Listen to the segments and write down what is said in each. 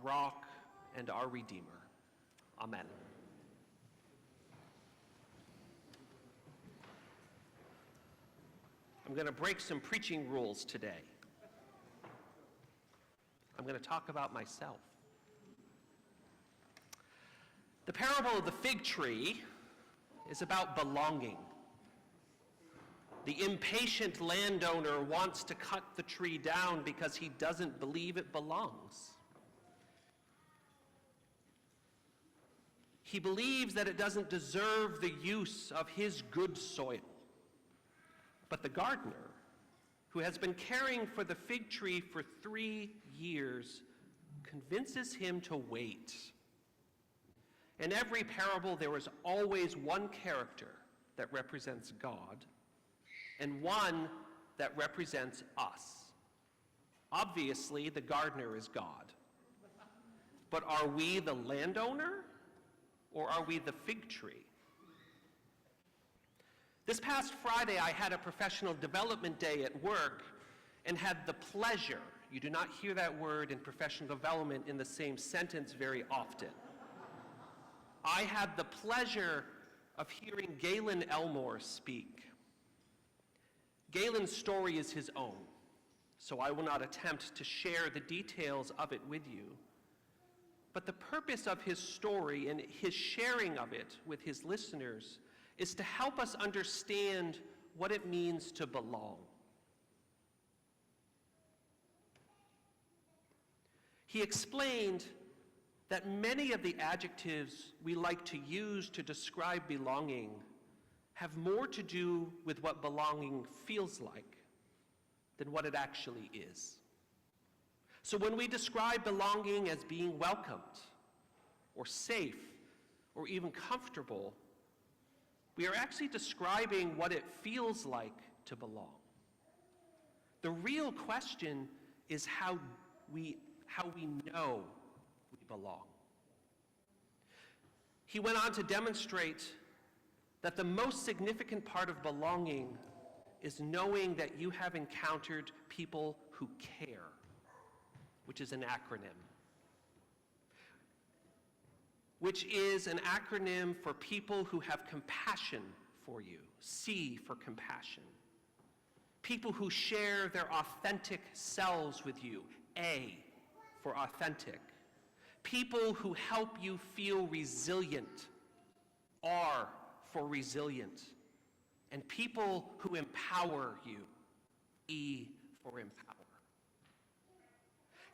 rock and our Redeemer. Amen. I'm going to break some preaching rules today. I'm going to talk about myself. The parable of the fig tree is about belonging. The impatient landowner wants to cut the tree down because he doesn't believe it belongs. He believes that it doesn't deserve the use of his good soil. But the gardener, who has been caring for the fig tree for 3 years, convinces him to wait. In every parable, there is always one character that represents God and one that represents us. Obviously, the gardener is God. But are we the landowner, or are we the fig tree? This past Friday, I had a professional development day at work and had the pleasure, you do not hear that word in professional development in the same sentence very often. I had the pleasure of hearing Galen Elmore speak. Galen's story is his own, so I will not attempt to share the details of it with you. But the purpose of his story and his sharing of it with his listeners is to help us understand what it means to belong. He explained that many of the adjectives we like to use to describe belonging have more to do with what belonging feels like than what it actually is. So when we describe belonging as being welcomed, or safe, or even comfortable, we are actually describing what it feels like to belong. The real question is how we know we belong. He went on to demonstrate that the most significant part of belonging is knowing that you have encountered people who care, which is an acronym. Which is an acronym for people who have compassion for you. C for compassion. People who share their authentic selves with you. A for authentic. People who help you feel resilient. R for resilient. And people who empower you. E for empower.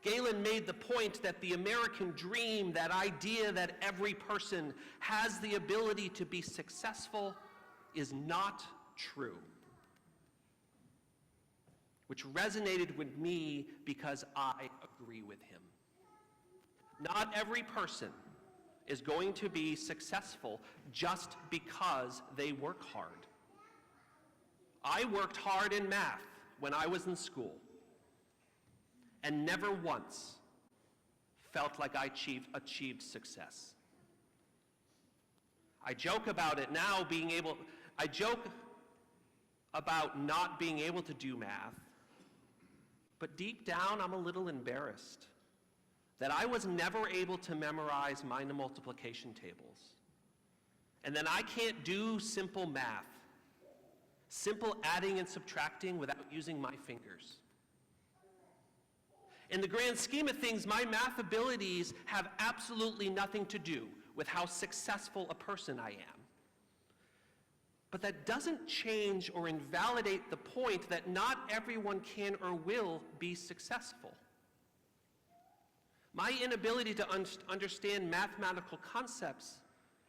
Galen made the point that the American dream, that idea that every person has the ability to be successful, is not true. Which resonated with me because I agree with him. Not every person is going to be successful just because they work hard. I worked hard in math when I was in school, and never once felt like I achieved success. I joke about it now, I joke about not being able to do math, but deep down I'm a little embarrassed that I was never able to memorize minor multiplication tables. And then I can't do simple math, simple adding and subtracting without using my fingers. In the grand scheme of things, my math abilities have absolutely nothing to do with how successful a person I am. But that doesn't change or invalidate the point that not everyone can or will be successful. My inability to understand mathematical concepts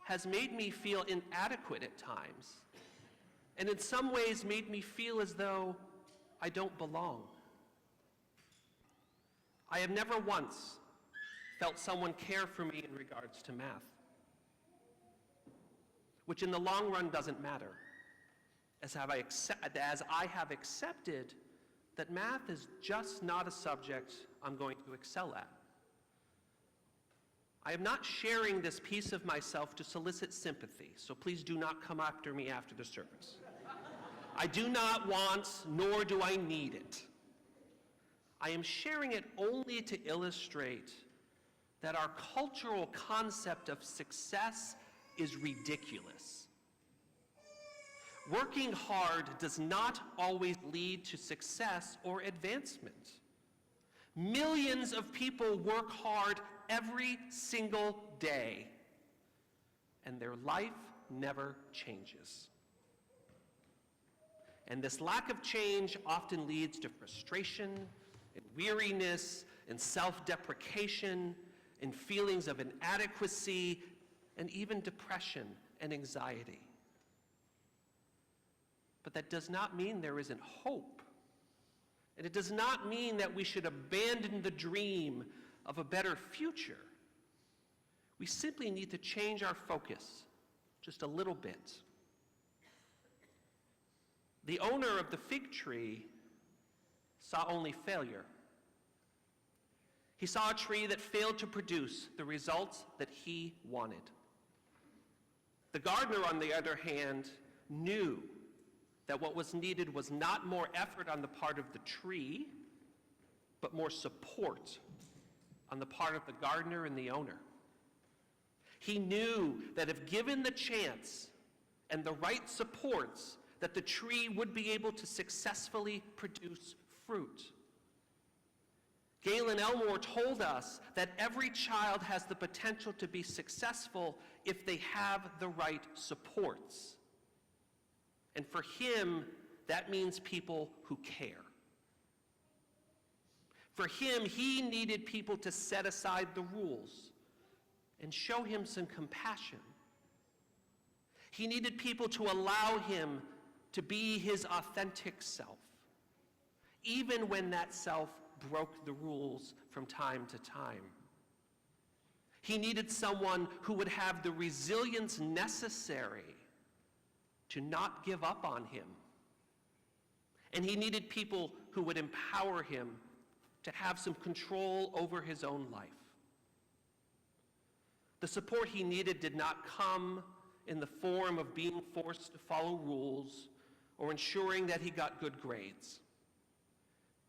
has made me feel inadequate at times, and in some ways made me feel as though I don't belong. I have never once felt someone care for me in regards to math, which in the long run doesn't matter, as I have accepted that math is just not a subject I'm going to excel at. I am not sharing this piece of myself to solicit sympathy, so please do not come after me after the service. I do not want, nor do I need it. I am sharing it only to illustrate that our cultural concept of success is ridiculous. Working hard does not always lead to success or advancement. Millions of people work hard every single day, and their life never changes. And this lack of change often leads to frustration and weariness and self-deprecation and feelings of inadequacy and even depression and anxiety. But that does not mean there isn't hope. And it does not mean that we should abandon the dream of a better future. We simply need to change our focus just a little bit. The owner of the fig tree saw only failure. He saw a tree that failed to produce the results that he wanted. The gardener, on the other hand, knew that what was needed was not more effort on the part of the tree, but more support on the part of the gardener and the owner. He knew that if given the chance and the right supports, that the tree would be able to successfully produce fruit. Galen Elmore told us that every child has the potential to be successful if they have the right supports. And for him, that means people who care. For him, he needed people to set aside the rules and show him some compassion. He needed people to allow him to be his authentic self, even when that self broke the rules from time to time. He needed someone who would have the resilience necessary to not give up on him. And he needed people who would empower him to have some control over his own life. The support he needed did not come in the form of being forced to follow rules or ensuring that he got good grades.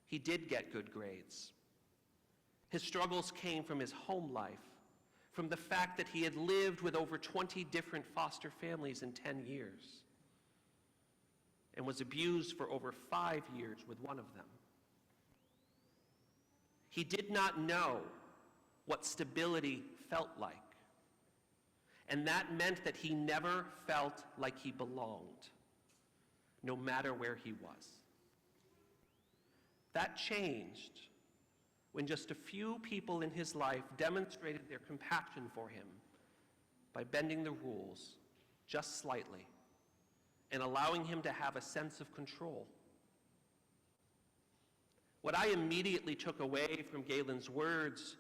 He did get good grades. His struggles came from his home life, from the fact that he had lived with over 20 different foster families in 10 years and was abused for over 5 years with one of them. He did not know what stability felt like, and that meant that he never felt like he belonged, no matter where he was. That changed when just a few people in his life demonstrated their compassion for him by bending the rules just slightly and allowing him to have a sense of control. What I immediately took away from Galen's words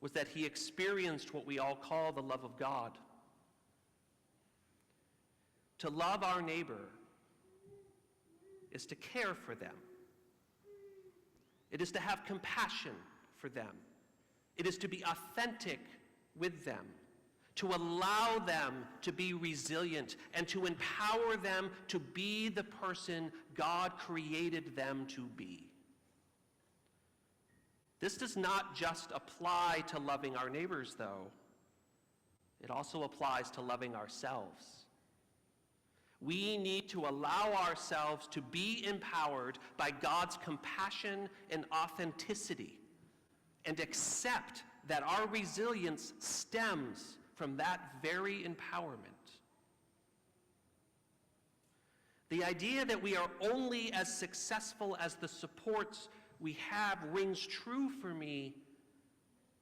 was that he experienced what we all call the love of God. To love our neighbor is to care for them. It is to have compassion for them. It is to be authentic with them, to allow them to be resilient, and to empower them to be the person God created them to be. This does not just apply to loving our neighbors, though. It also applies to loving ourselves. We need to allow ourselves to be empowered by God's compassion and authenticity and accept that our resilience stems from that very empowerment. The idea that we are only as successful as the supports we have rings true for me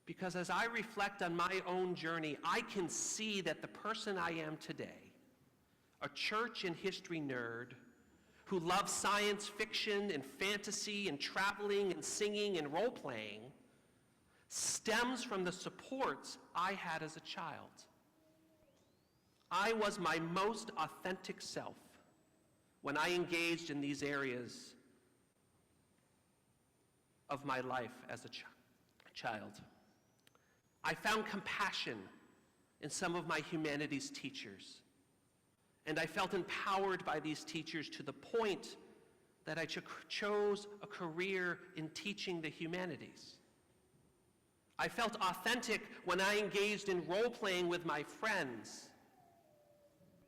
because as I reflect on my own journey, I can see that the person I am today, a church and history nerd who loves science fiction and fantasy and traveling and singing and role-playing, stems from the supports I had as a child. I was my most authentic self when I engaged in these areas of my life as a child. I found compassion in some of my humanities teachers. And I felt empowered by these teachers to the point that I chose a career in teaching the humanities. I felt authentic when I engaged in role-playing with my friends,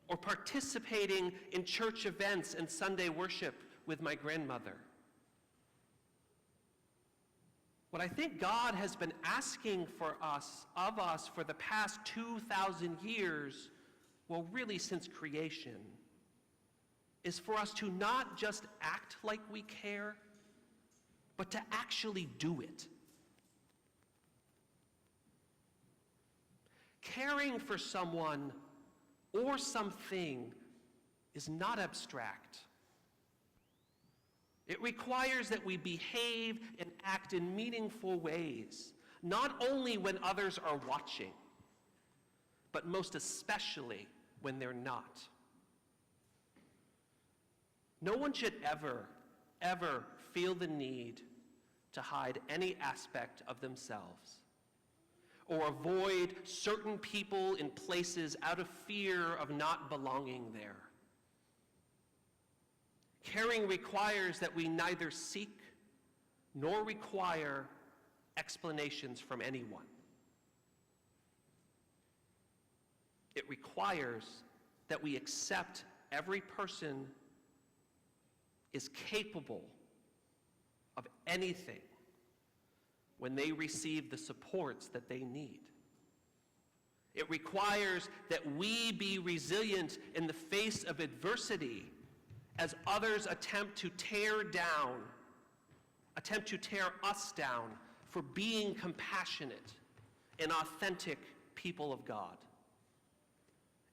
or participating in church events and Sunday worship with my grandmother. What I think God has been asking of us for the past 2,000 years, well, really since creation, is for us to not just act like we care, but to actually do it. Caring for someone or something is not abstract. It requires that we behave and act in meaningful ways, not only when others are watching, but most especially when they're not. No one should ever feel the need to hide any aspect of themselves or avoid certain people in places out of fear of not belonging there. Caring requires that we neither seek nor require explanations from anyone. It requires that we accept every person is capable of anything when they receive the supports that they need. It requires that we be resilient in the face of adversity as others attempt to tear us down for being compassionate and authentic people of God.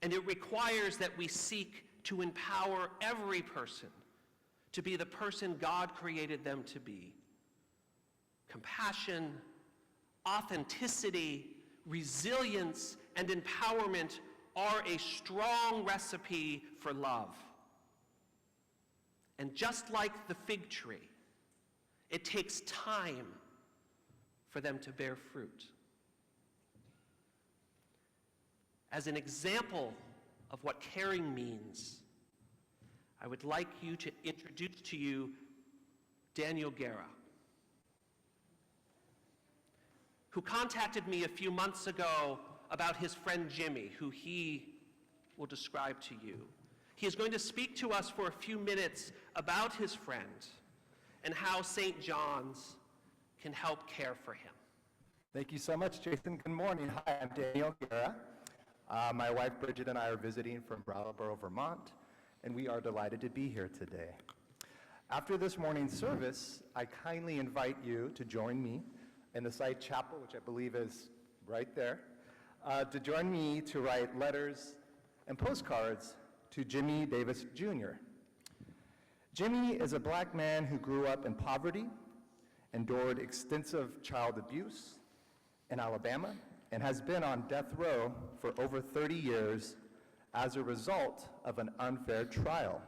And it requires that we seek to empower every person to be the person God created them to be. Compassion, authenticity, resilience, and empowerment are a strong recipe for love. And just like the fig tree, it takes time for them to bear fruit. As an example of what caring means, I would like you to introduce to you Daniel Guerra, who contacted me a few months ago about his friend Jimmy, who he will describe to you. He is going to speak to us for a few minutes about his friend and how St. John's can help care for him. Thank you so much, Jason. Good morning. Hi, I'm Daniel Guerra. My wife Bridget and I are visiting from Brattleboro, Vermont, and we are delighted to be here today. After this morning's service, I kindly invite you to join me in the side chapel, which I believe is right there, to join me to write letters and postcards to Jimmy Davis Jr. Jimmy is a black man who grew up in poverty, endured extensive child abuse in Alabama, and has been on death row for over 30 years as a result of an unfair trial.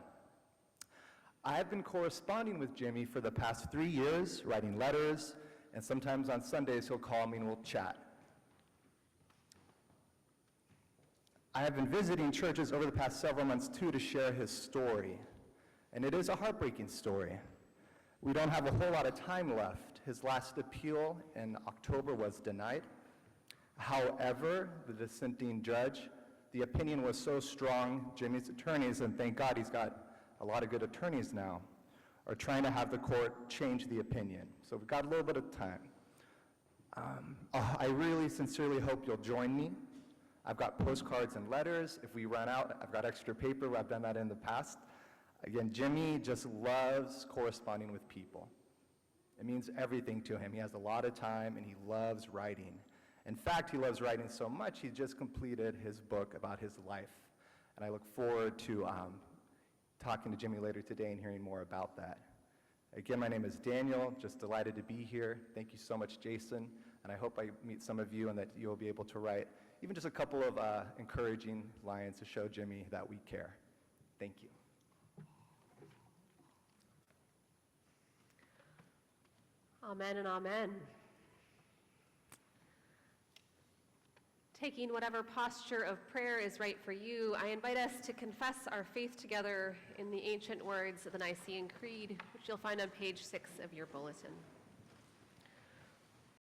I have been corresponding with Jimmy for the past 3 years, writing letters, and sometimes on Sundays he'll call me and we'll chat. I have been visiting churches over the past several months too to share his story, and it is a heartbreaking story. We don't have a whole lot of time left. His last appeal in October was denied. However, the dissenting judge, the opinion was so strong, Jimmy's attorneys, and thank God he's got a lot of good attorneys now, are trying to have the court change the opinion. So we've got a little bit of time. I really sincerely hope you'll join me. I've got postcards and letters. If we run out, I've got extra paper. I've done that in the past. Again, Jimmy just loves corresponding with people. It means everything to him. He has a lot of time and he loves writing. In fact, he loves writing so much, he just completed his book about his life. And I look forward to talking to Jimmy later today and hearing more about that. Again, my name is Daniel, just delighted to be here. Thank you so much, Jason, and I hope I meet some of you and that you'll be able to write even just a couple of encouraging lines to show Jimmy that we care. Thank you. Amen and amen. Taking whatever posture of prayer is right for you, I invite us to confess our faith together in the ancient words of the Nicene Creed, which you'll find on page 6 of your bulletin.